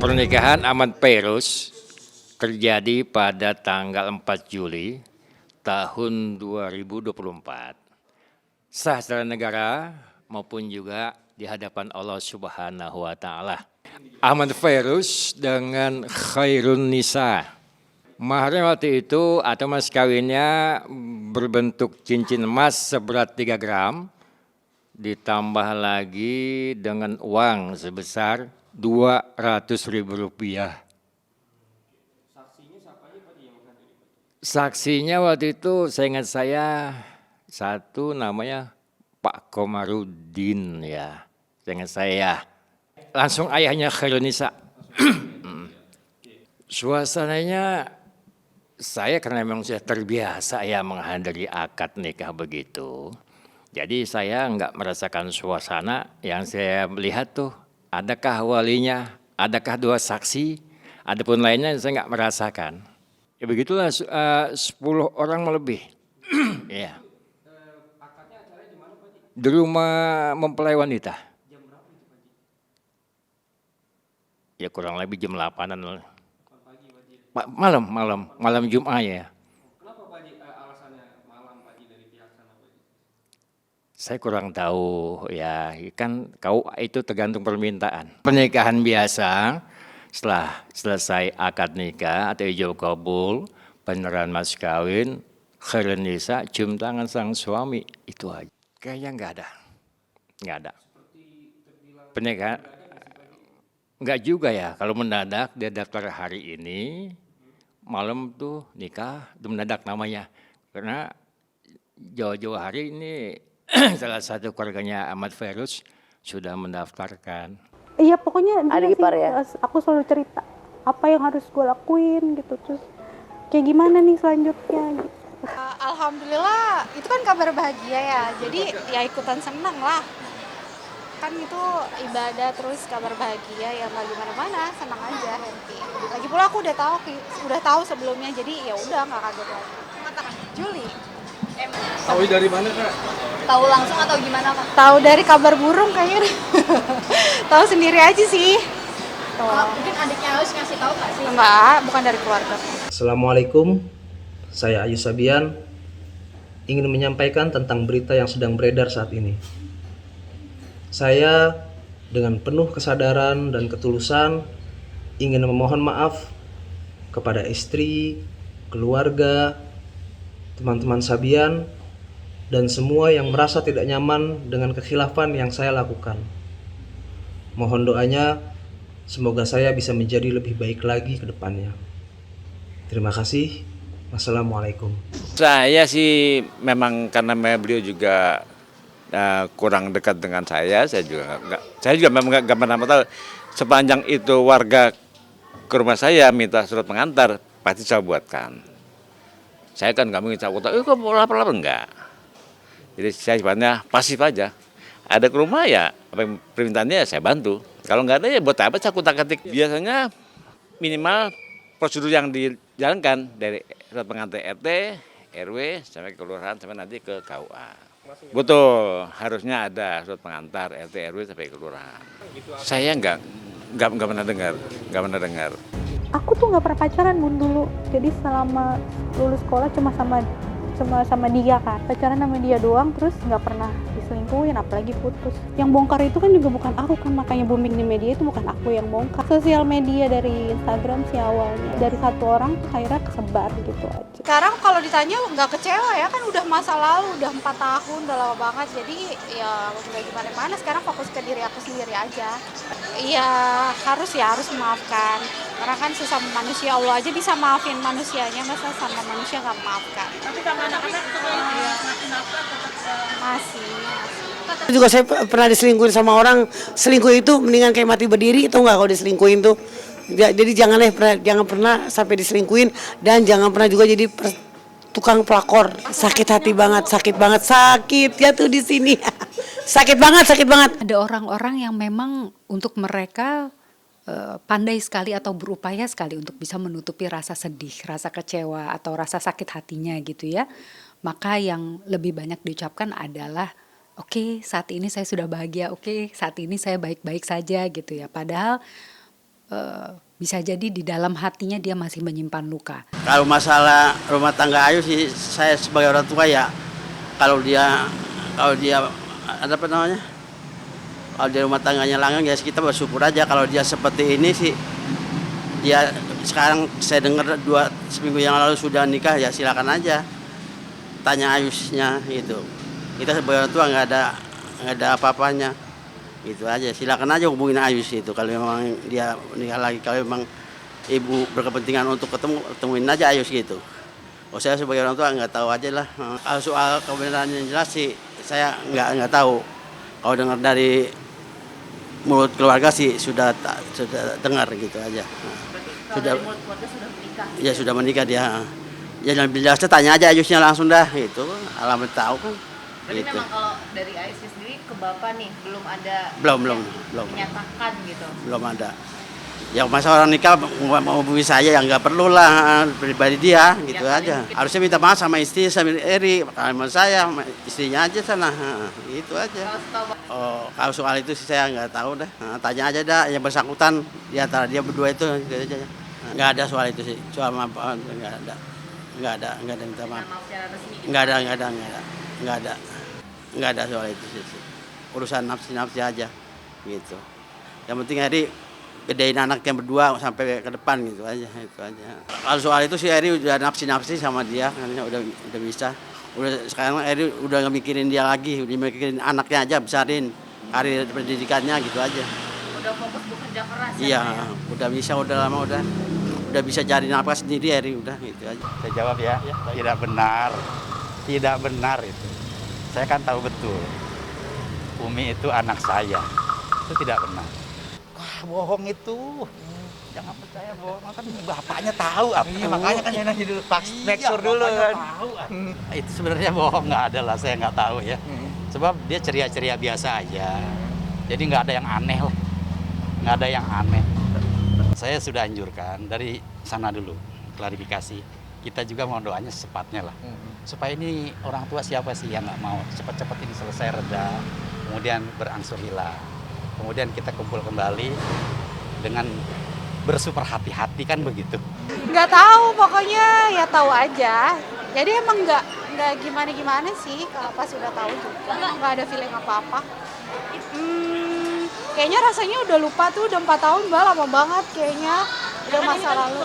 Pernikahan Ahmad Fairuz terjadi pada tanggal 4 Juli tahun 2024. Sah secara negara maupun juga di hadapan Allah Subhanahu wa taala. Ahmad Fairuz dengan Khairun Nisa. Maharnya waktu itu atau mas kawinnya berbentuk cincin emas seberat 3 gram ditambah lagi dengan uang sebesar Rp200.000. Saksinya waktu itu saya ingat satu namanya Pak Komarudin ya. Saya ingat saya. Langsung ayahnya Khairunisa. Suasananya saya karena memang sudah terbiasa ya menghadiri akad nikah begitu. Jadi saya nggak merasakan suasana yang saya melihat tuh. Adakah walinya, adakah 2 saksi, adapun lainnya saya nggak merasakan. Ya begitulah 10 orang lebih. Ya. Di rumah mempelai wanita. Ya kurang lebih jam 8-an. Malam Jumat ya. Kenapa Pak Haji alasannya malam Pak Haji dari pihak sana Pak Haji? Saya kurang tahu ya, kan kau itu tergantung permintaan. Pernikahan biasa setelah selesai akad nikah atau ijab kabul, beneran mas kawin, Khairun Nisa cium tangan sang suami, itu aja. Kayaknya nggak ada. Pernikahan nggak juga ya, kalau mendadak dia daftar hari ini, malam tuh nikah, itu mendadak namanya. Karena jauh-jauh hari ini salah satu keluarganya Ahmad Fairuz sudah mendaftarkan. Iya pokoknya Ada dia ipar sih, ya? aku selalu cerita apa yang harus gue lakuin gitu, terus kayak gimana nih selanjutnya gitu. Alhamdulillah itu kan kabar bahagia ya, jadi ya ikutan seneng lah, kan itu ibadah terus kabar bahagia ya, nggak gimana-mana, senang aja, happy. Lagi pula aku udah tahu sebelumnya, jadi ya udah nggak kaget lagi. Juli. Tahu dari mana Kak? Tahu langsung atau gimana Kak? Tahu dari kabar burung kayaknya. Tahu sendiri aja sih. Mungkin adiknya harus ngasih tahu nggak sih? Enggak, bukan dari keluarga. Assalamualaikum, saya Ayu Sabian ingin menyampaikan tentang berita yang sedang beredar saat ini. Saya dengan penuh kesadaran dan ketulusan ingin memohon maaf kepada istri, keluarga, teman-teman Sabian, dan semua yang merasa tidak nyaman dengan kekhilafan yang saya lakukan. Mohon doanya, semoga saya bisa menjadi lebih baik lagi ke depannya. Terima kasih. Wassalamualaikum. Saya sih memang karena beliau juga kurang dekat dengan saya juga memang nggak pernah tahu. Sepanjang itu warga ke rumah saya minta surat pengantar, pasti saya buatkan. Saya kan nggak mungkin saya kok lapor-lapor enggak. Jadi saya sebenarnya pasif aja. Ada ke rumah ya, apa yang permintaannya ya saya bantu. Kalau nggak ada ya buat apa saya kutak-katik. Biasanya minimal prosedur yang dijalankan dari surat pengantar RT, RW sampai ke kelurahan sampai nanti ke KUA. Betul, harusnya ada surat pengantar RT, RW sampai ke kelurahan. Saya nggak pernah dengar. Aku tuh nggak pernah pacaran Bun dulu, jadi selama lulus sekolah cuma sama dia kan, pacaran sama dia doang, terus nggak pernah diselingkuhin, apalagi putus. Yang bongkar itu kan juga bukan aku kan, makanya booming di media itu bukan aku yang bongkar. Sosial media dari Instagram sih awalnya, dari 1 orang tuh akhirnya kesebar gitu aja. Sekarang kalau ditanya nggak kecewa ya, kan udah masa lalu, udah 4 tahun, udah lama banget. Jadi ya udah gimana-mana, sekarang fokus ke diri aku sendiri aja. Iya harus memaafkan, karena kan sesama manusia, Allah aja bisa maafin manusianya, masa sama manusia nggak memaafkan. Tapi sama anak-anak ngasih nafkah tetap Masih. Juga saya pernah diselingkuhin sama orang. Selingkuh itu mendingan kayak mati berdiri, itu enggak kalau diselingkuhin tuh. Jadi jangan pernah sampai diselingkuhin, dan jangan pernah juga jadi tukang pelakor. Sakit hati banget, sakit ya tuh di sini. sakit banget. Ada orang-orang yang memang untuk mereka pandai sekali atau berupaya sekali untuk bisa menutupi rasa sedih, rasa kecewa atau rasa sakit hatinya gitu ya. Maka yang lebih banyak diucapkan adalah oke, saat ini saya sudah bahagia, oke, saat ini saya baik-baik saja gitu ya. Padahal bisa jadi di dalam hatinya dia masih menyimpan luka. Kalau masalah rumah tangga Ayu sih, saya sebagai orang tua ya, kalau dia ada apa namanya, kalau dia rumah tangganya langgeng ya kita bersyukur aja. Kalau dia seperti ini sih, dia sekarang saya dengar seminggu yang lalu sudah nikah, ya silakan aja tanya Ayusnya gitu. Kita sebagai orang tua nggak ada apa-apanya. Gitu aja, silakan aja hubungin Ayus itu kalau memang dia nikah lagi. Kalau memang ibu berkepentingan untuk ketemuin aja Ayus gitu. Saya sebagai orang tua nggak tahu aja lah. Kalau soal kebenaran yang jelas sih saya nggak tahu. Kalau dengar dari mulut keluarga sih sudah dengar gitu aja. Sudah. Ya sudah menikah dia. Ya lebih jelasnya tanya aja Ayusnya langsung dah gitu. Alamat tahu kan. Berarti Gitu. memang kalau dari Ayusnya sendiri ke Bapak nih belum ada Belum. menyatakan gitu. Belum ada. Ya masa orang nikah mau hubungi saya ya nggak perlu lah, pribadi dia gitu Ya, aja. Harusnya minta maaf sama istri sama Eri, kalau saya sama istrinya aja sana, gitu aja. Kalau soal itu sih saya nggak tahu dah. Tanya aja dah yang bersangkutan di antara dia berdua itu gitu aja. Nggak ada soal itu sih, soal maaf nggak ada minta maaf. Nggak ada soal itu sih. Urusan nafsi aja gitu. Yang penting Eri gedein anaknya berdua sampai ke depan gitu aja. Kalau soal itu sih Eri udah nafsi sama dia, udah bisa. Sekarang Eri udah nggak mikirin dia lagi, udah mikirin anaknya aja, besarin karir pendidikannya gitu aja. Udah fokus bekerja keras. Iya, udah bisa cari nafkah sendiri Eri udah gitu aja. Saya jawab ya, tidak benar itu. Saya kan tahu betul, Umi itu anak saya, itu tidak benar. Wah bohong itu, jangan percaya bohong, kan bapaknya tahu apa. Makanya kan enak dulu make sure dulu kan. Itu sebenarnya bohong, nggak ada lah, saya nggak tahu ya. Sebab dia ceria-ceria biasa aja, jadi nggak ada yang aneh lah, nggak ada yang aneh. Saya sudah anjurkan dari sana dulu, klarifikasi. Kita juga mau doanya secepatnya lah. Supaya ini orang tua siapa sih yang nggak mau cepat-cepat ini selesai reda, kemudian berangsur hilang. Kemudian kita kumpul kembali dengan bersuper hati-hati kan begitu. Nggak tahu, pokoknya ya tahu aja. Jadi emang nggak gimana sih, kalau pas udah tahu juga nggak ada feeling apa-apa. Kayaknya rasanya udah lupa tuh, udah 4 tahun Mbak, lama banget kayaknya. Udah masa lalu.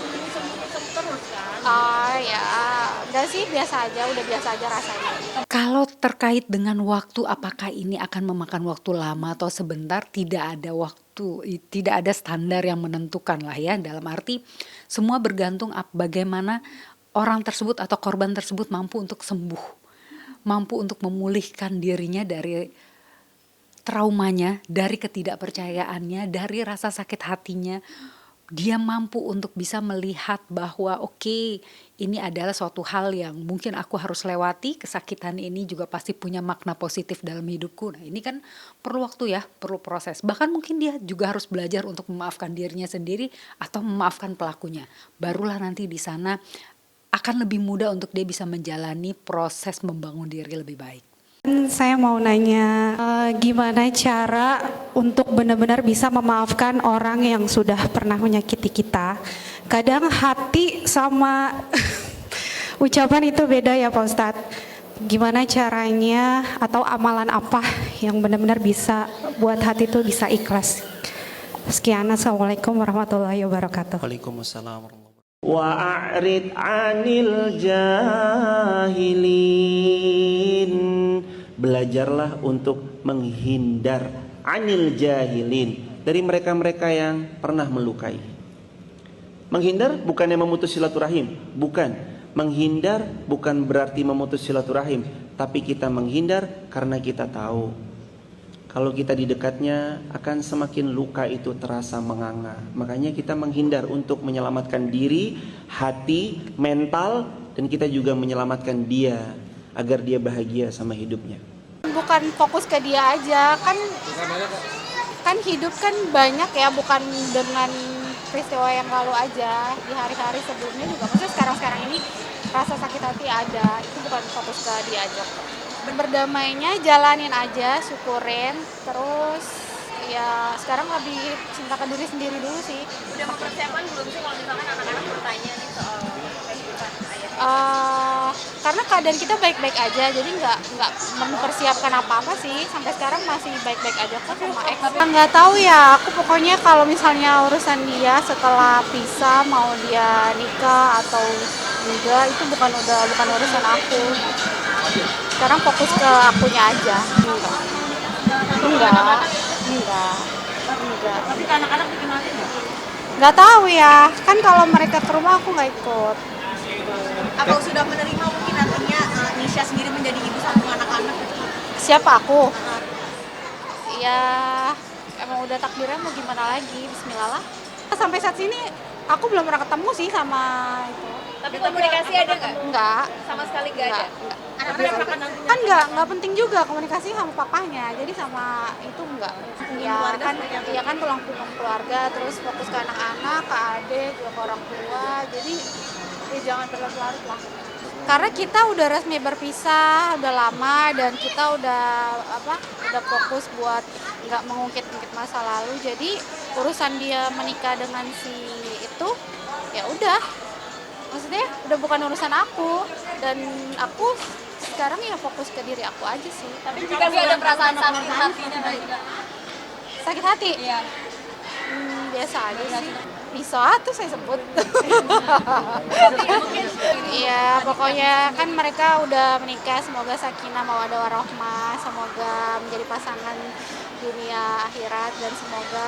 Ya, enggak sih, biasa aja, udah biasa aja rasanya. Kalau terkait dengan waktu, apakah ini akan memakan waktu lama atau sebentar? Tidak ada waktu, tidak ada standar yang menentukan lah ya. Dalam arti semua bergantung bagaimana orang tersebut atau korban tersebut mampu untuk sembuh, mampu untuk memulihkan dirinya dari traumanya, dari ketidakpercayaannya, dari rasa sakit hatinya. Dia mampu untuk bisa melihat bahwa oke, ini adalah suatu hal yang mungkin aku harus lewati, kesakitan ini juga pasti punya makna positif dalam hidupku. Nah ini kan perlu waktu ya, perlu proses. Bahkan mungkin dia juga harus belajar untuk memaafkan dirinya sendiri atau memaafkan pelakunya. Barulah nanti di sana akan lebih mudah untuk dia bisa menjalani proses membangun diri lebih baik. Saya mau nanya, gimana cara untuk benar-benar bisa memaafkan orang yang sudah pernah menyakiti kita? Kadang hati sama ucapan itu beda ya Pak Ustadz. Gimana caranya atau amalan apa yang benar-benar bisa buat hati itu bisa ikhlas? Sekian, Assalamualaikum warahmatullahi wabarakatuh. Waalaikumsalam warahmatullahi wabarakatuh. Wa'rid 'anil jahilin. Belajarlah untuk menghindar 'anil jahilin, dari mereka-mereka yang pernah melukai. Menghindar bukannya memutus silaturahim, bukan. Menghindar bukan berarti memutus silaturahim, tapi kita menghindar karena kita tahu kalau kita di dekatnya akan semakin luka itu terasa menganga. Makanya kita menghindar untuk menyelamatkan diri, hati, mental, dan kita juga menyelamatkan dia agar dia bahagia sama hidupnya. Bukan fokus ke dia aja, kan hidup kan banyak ya, bukan dengan peristiwa yang lalu aja. Di hari-hari sebelumnya juga, maksudnya sekarang ini rasa sakit hati ada, itu bukan fokus ke dia aja. Berdamainya jalanin aja, syukurin, terus ya sekarang lebih cinta ke diri sendiri dulu sih. Udah mempersiapkan belum sih kalau misalkan anak-anak bertanya nih soal kehidupan ayah? Karena keadaan kita baik-baik aja, jadi nggak mempersiapkan apa-apa sih. Sampai sekarang masih baik-baik aja kok sama ex. Nggak tahu ya, aku pokoknya kalau misalnya urusan dia setelah pisah mau dia nikah atau enggak itu bukan urusan aku. Sekarang fokus ke akunya aja. Enggak. Tapi ke anak-anak dikenalin nggak? Nggak tahu ya, kan kalau mereka ke rumah aku nggak ikut. Apa sudah menerima mungkin nantinya Nisha sendiri menjadi ibu satu anak-anak? Siapa aku? Ya emang udah takdirnya mau gimana lagi, bismillah lah. Sampai saat ini aku belum pernah ketemu sih sama itu. Tapi komunikasi ada nggak? Enggak. Sama sekali nggak ada? Kan nggak penting juga komunikasi sama papanya, jadi sama itu enggak. Ya kan tulang punggung keluarga, terus fokus ke anak-anak, ke adik, juga ke orang tua, jadi ya jangan berlarut-larut lah. Karena kita udah resmi berpisah, udah lama, dan kita udah fokus buat nggak mengungkit-ungkit masa lalu, jadi urusan dia menikah dengan si itu, ya udah. Maksudnya udah bukan urusan aku, dan aku sekarang ya fokus ke diri aku aja sih. Tapi jika nggak ada perasaan sakit hatinya juga. Sakit hati? Iya. Biasa aja sih. Bisa tuh saya sebut. Iya, pokoknya kan mereka udah menikah, semoga sakinah mawaddah warahmah, semoga menjadi pasangan dunia akhirat, dan semoga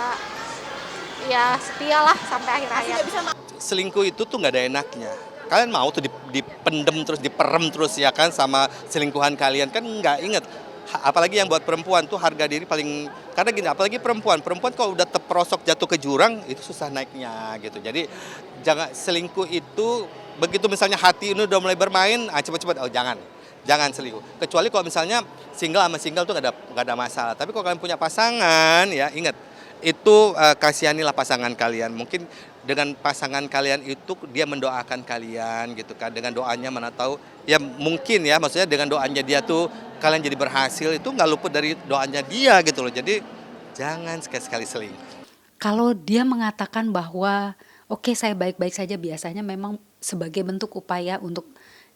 ya setialah sampai akhir hayat. Selingkuh itu tuh nggak ada enaknya. Kalian mau tuh dipendem terus, diperem terus ya kan sama selingkuhan kalian, kan nggak inget. Apalagi yang buat perempuan tuh harga diri paling, karena gini, apalagi perempuan kalau udah terperosok jatuh ke jurang itu susah naiknya gitu. Jadi jangan selingkuh itu, begitu misalnya hati ini udah mulai bermain, cepet-cepet jangan selingkuh. Kecuali kalau misalnya single sama single tuh nggak ada masalah. Tapi kalau kalian punya pasangan ya ingat, itu kasihanilah pasangan kalian. Mungkin dengan pasangan kalian itu dia mendoakan kalian gitu kan, dengan doanya mana tahu ya, mungkin ya, maksudnya dengan doanya dia tuh kalian jadi berhasil, itu nggak luput dari doanya dia gitu loh. Jadi jangan sekali-sekali selingkuh. Kalau dia mengatakan bahwa oke, saya baik-baik saja, biasanya memang sebagai bentuk upaya untuk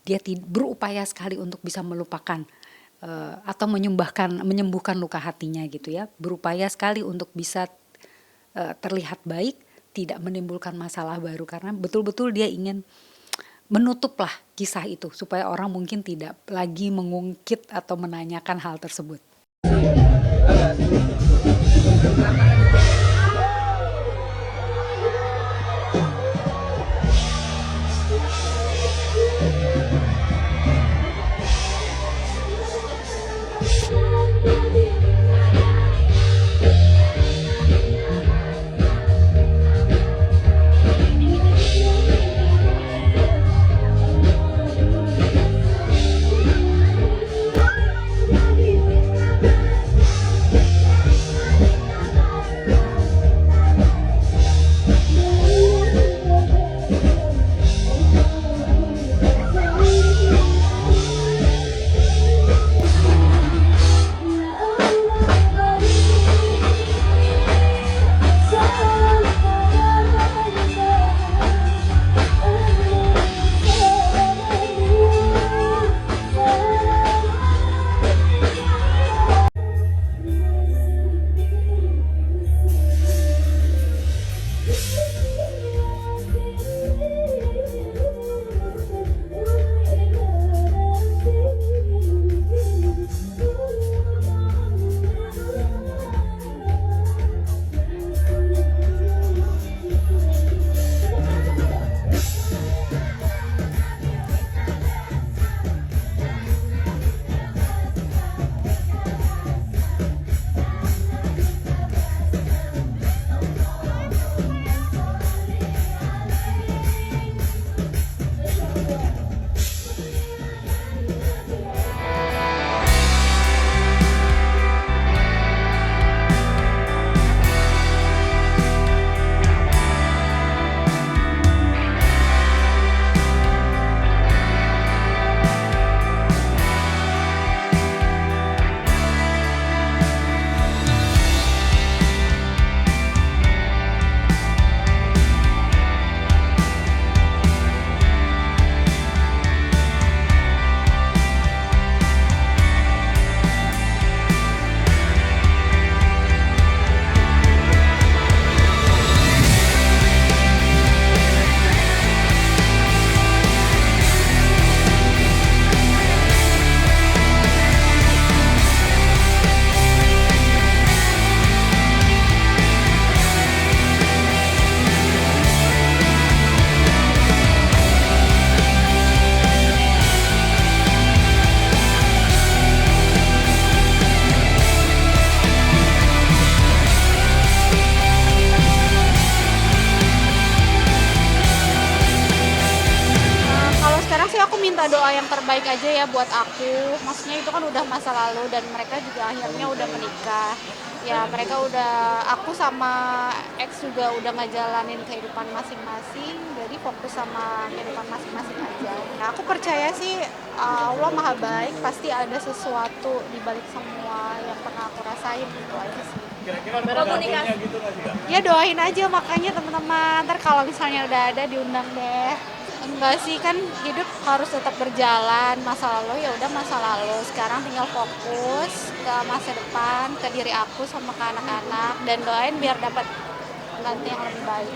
dia berupaya sekali untuk bisa melupakan atau menyembuhkan luka hatinya gitu ya, berupaya sekali untuk bisa terlihat baik, tidak menimbulkan masalah baru, karena betul-betul dia ingin menutuplah kisah itu supaya orang mungkin tidak lagi mengungkit atau menanyakan hal tersebut. doa yang terbaik aja ya buat aku. Maksudnya itu kan udah masa lalu dan mereka juga akhirnya udah menikah. Ya mereka udah, aku sama ex juga udah ngejalanin kehidupan masing-masing, jadi fokus sama kehidupan masing-masing aja. Nah, aku percaya sih Allah Maha Baik, pasti ada sesuatu di balik semua yang pernah aku rasain, gitu aja sih. Komunikasi gitu nggak sih, Kak? Ya doain aja makanya teman-teman, ntar kalau misalnya udah ada diundang deh. Enggak sih, kan hidup harus tetap berjalan. Masa lalu ya udah masa lalu. Sekarang tinggal fokus ke masa depan, ke diri aku sama ke anak-anak, dan doain biar dapat ganti yang lebih baik.